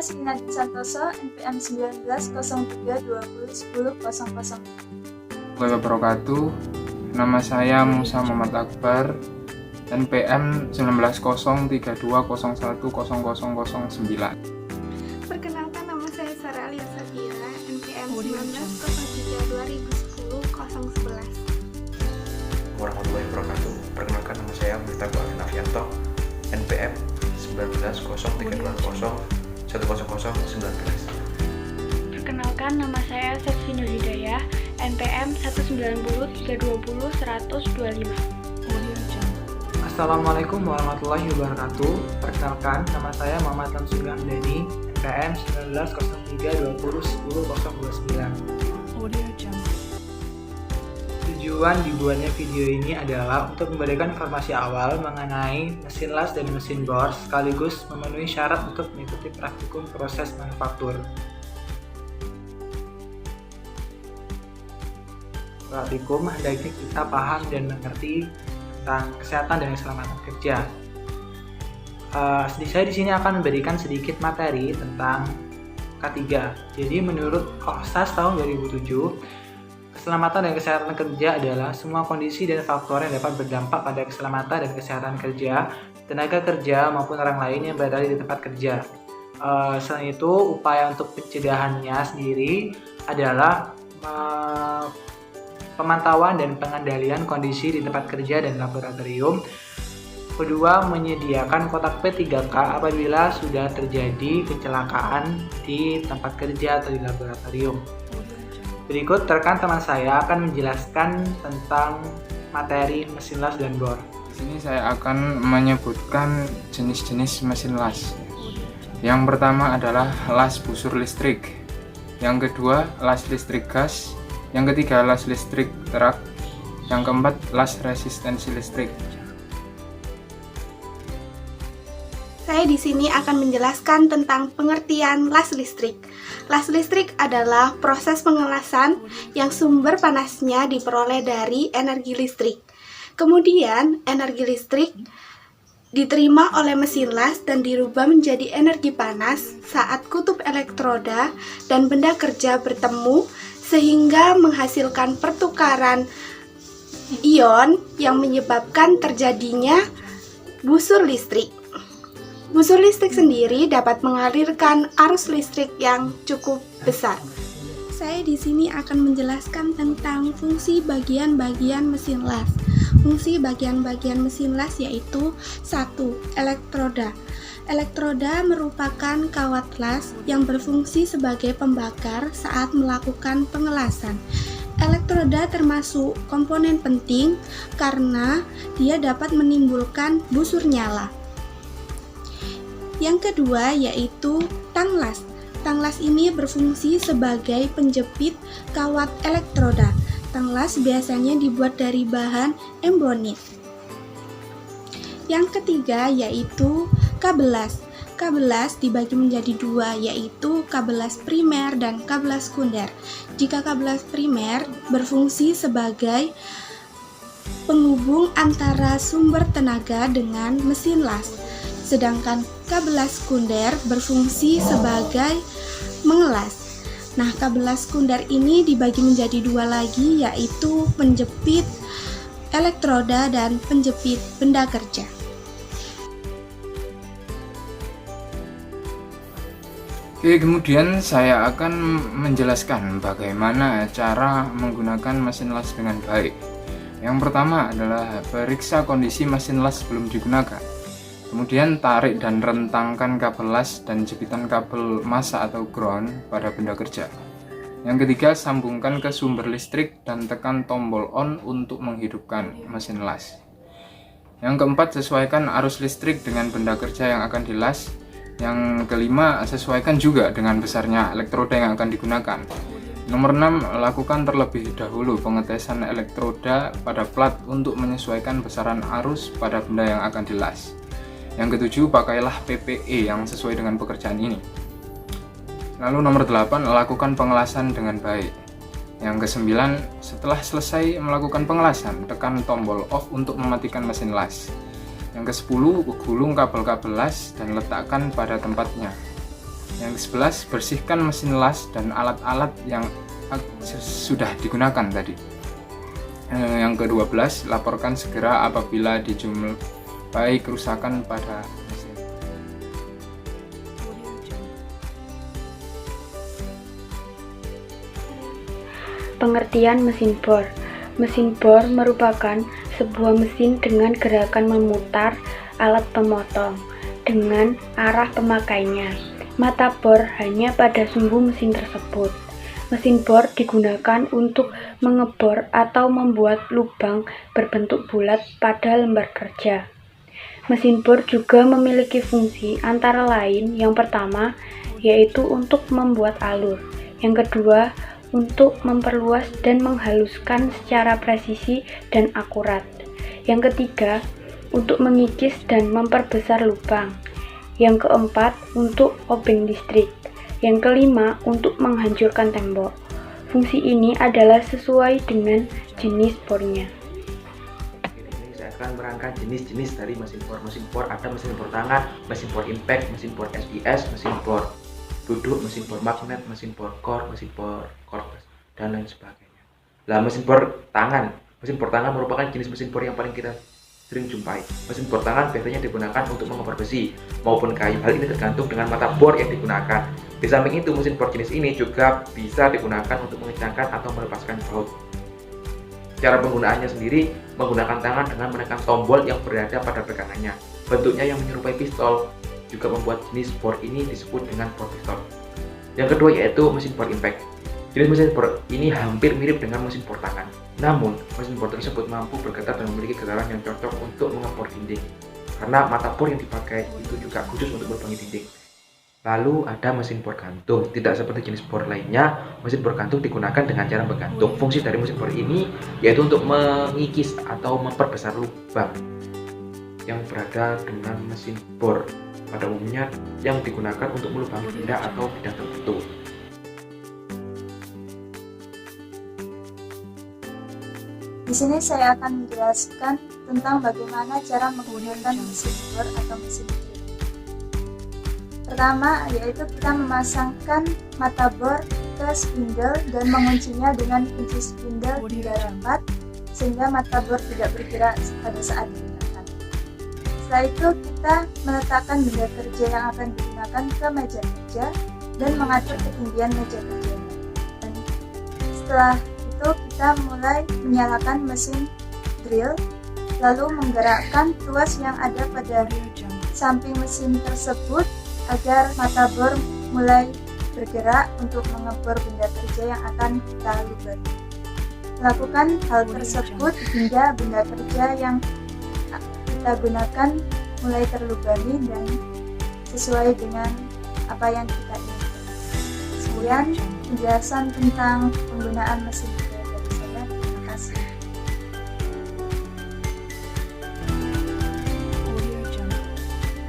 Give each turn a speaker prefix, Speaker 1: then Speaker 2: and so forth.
Speaker 1: Sinadi Santoso, NPM 1903201000.
Speaker 2: Wabarakatuh. Nama saya Musa Muhammad Akbar, NPM 190320101009.
Speaker 3: Perkenalkan, nama saya Sarah Alia Sabira, NPM 1903201011.
Speaker 4: Warahmatullahi wabarakatuh. Perkenalkan, nama saya Mustafa Alinafianto, NPM 190320101019.
Speaker 5: Perkenalkan, nama saya Sepsi Nurhidayah, NPM 190320125.
Speaker 6: Assalamualaikum warahmatullahi wabarakatuh. Perkenalkan, nama saya Muhammad Tamsul Hamdani, NPM 190320101029. Tujuan dibuatnya video ini adalah untuk memberikan informasi awal mengenai mesin las dan mesin bor, sekaligus memenuhi syarat untuk mengikuti praktikum proses manufaktur. Praktikum hendaknya kita paham dan mengerti tentang kesehatan dan keselamatan kerja. Saya di sini akan memberikan sedikit materi tentang K3. Jadi menurut OHSAS tahun 2007, keselamatan dan kesehatan kerja adalah semua kondisi dan faktor yang dapat berdampak pada keselamatan dan kesehatan kerja, tenaga kerja maupun orang lain yang berada di tempat kerja. Selain itu, upaya untuk pencegahannya sendiri adalah pemantauan dan pengendalian kondisi di tempat kerja dan laboratorium. Kedua, menyediakan kotak P3K apabila sudah terjadi kecelakaan di tempat kerja atau di laboratorium. Berikut rekan teman saya akan menjelaskan tentang materi mesin las dan bor.
Speaker 2: Di sini saya akan menyebutkan jenis-jenis mesin las. Yang pertama adalah las busur listrik. Yang kedua, las listrik gas. Yang ketiga, las listrik truk. Yang keempat, las resistensi listrik.
Speaker 3: Saya di sini akan menjelaskan tentang pengertian las listrik. Las listrik adalah proses pengelasan yang sumber panasnya diperoleh dari energi listrik. Kemudian, energi listrik diterima oleh mesin las dan dirubah menjadi energi panas saat kutub elektroda dan benda kerja bertemu sehingga menghasilkan pertukaran ion yang menyebabkan terjadinya busur listrik. Busur listrik sendiri dapat mengalirkan arus listrik yang cukup besar. Saya di sini akan menjelaskan tentang fungsi bagian-bagian mesin las. Fungsi bagian-bagian mesin las yaitu 1. Elektroda. Elektroda merupakan kawat las yang berfungsi sebagai pembakar saat melakukan pengelasan. Elektroda termasuk komponen penting karena dia dapat menimbulkan busur nyala. Yang kedua yaitu tang las. Tang las ini berfungsi sebagai penjepit kawat elektroda. Tang las biasanya dibuat dari bahan embonit. Yang ketiga yaitu kabel las. Kabel las dibagi menjadi dua, yaitu kabel las primer dan kabel las sekunder. Jika kabel las primer berfungsi sebagai penghubung antara sumber tenaga dengan mesin las, sedangkan kabel las sekunder berfungsi sebagai mengelas. Nah, kabel las sekunder ini dibagi menjadi dua lagi, yaitu penjepit elektroda dan penjepit benda kerja.
Speaker 2: Oke, kemudian saya akan menjelaskan bagaimana cara menggunakan mesin las dengan baik. Yang pertama adalah periksa kondisi mesin las sebelum digunakan. Kemudian tarik dan rentangkan kabel las dan jepitan kabel massa atau ground pada benda kerja. Yang ketiga, sambungkan ke sumber listrik dan tekan tombol on untuk menghidupkan mesin las. Yang keempat, sesuaikan arus listrik dengan benda kerja yang akan dilas. Yang kelima, sesuaikan juga dengan besarnya elektroda yang akan digunakan. Nomor 6, lakukan terlebih dahulu pengetesan elektroda pada plat untuk menyesuaikan besaran arus pada benda yang akan dilas. Yang ketujuh, pakailah PPE yang sesuai dengan pekerjaan ini. Lalu nomor 8, lakukan pengelasan dengan baik. Yang kesembilan, setelah selesai melakukan pengelasan, tekan tombol off untuk mematikan mesin las. Yang ke-10, gulung kabel-kabel las dan letakkan pada tempatnya. Yang ke-11, bersihkan mesin las dan alat-alat yang sudah digunakan tadi. Yang ke-12, laporkan segera apabila dijumpai kerusakan pada mesin.
Speaker 5: Pengertian mesin bor. Mesin bor merupakan sebuah mesin dengan gerakan memutar alat pemotong dengan arah pemakainya. Mata bor hanya pada sumbu mesin tersebut. Mesin bor digunakan untuk mengebor atau membuat lubang berbentuk bulat pada lembar kerja. Mesin bor juga memiliki fungsi antara lain yang pertama yaitu untuk membuat alur, yang kedua untuk memperluas dan menghaluskan secara presisi dan akurat, yang ketiga untuk mengikis dan memperbesar lubang, yang keempat untuk obeng listrik, yang kelima untuk menghancurkan tembok. Fungsi ini adalah sesuai dengan jenis bornya.
Speaker 4: Ini saya akan merangkai jenis-jenis dari mesin bor. Mesin bor ada mesin bor tangan, mesin bor impact, mesin bor SIS, mesin bor duduk, mesin bor magnet, mesin bor core, mesin bor cordless, dan lain sebagainya. Nah, mesin bor tangan merupakan jenis mesin bor yang paling kita sering jumpai. Mesin bor tangan biasanya digunakan untuk mengebor besi maupun kayu. Hal ini tergantung dengan mata bor yang digunakan. Di samping itu, mesin bor jenis ini juga bisa digunakan untuk mengencangkan atau melepaskan baut. Cara penggunaannya sendiri menggunakan tangan dengan menekan tombol yang berada pada pegangannya. Bentuknya yang menyerupai pistol juga membuat jenis bor ini disebut dengan bor pistol. Yang kedua yaitu mesin bor impact. Jenis mesin bor ini hampir mirip dengan mesin bor tangan. Namun, mesin bor tersebut mampu bergetar dan memiliki getaran yang cocok untuk mengebor dinding. Karena mata bor yang dipakai itu juga khusus untuk melubangi dinding. Lalu ada mesin bor gantung. Tidak seperti jenis bor lainnya, mesin bor gantung digunakan dengan cara menggantung. Fungsi dari mesin bor ini yaitu untuk mengikis atau memperbesar lubang yang berada dengan mesin bor. Pada umumnya yang digunakan untuk melubangi benda atau bidang tertentu.
Speaker 1: Di sini saya akan menjelaskan tentang bagaimana cara menggunakan mesin bor atau mesin drill. Pertama, yaitu kita memasangkan mata bor ke spindle dan menguncinya dengan kunci spindle hingga rapat sehingga mata bor tidak bergerak pada saat digunakan. Setelah itu kita meletakkan benda kerja yang akan digunakan ke meja kerja dan mengatur ketinggian meja kerjanya. Dan setelah itu kita mulai menyalakan mesin drill, lalu menggerakkan tuas yang ada pada samping mesin tersebut agar mata bor mulai bergerak untuk mengebor benda kerja yang akan kita lubangi. Lakukan hal tersebut hingga benda kerja yang kita gunakan mulai terlubangi dan sesuai dengan apa yang kita inginkan. Sekian penjelasan tentang penggunaan mesin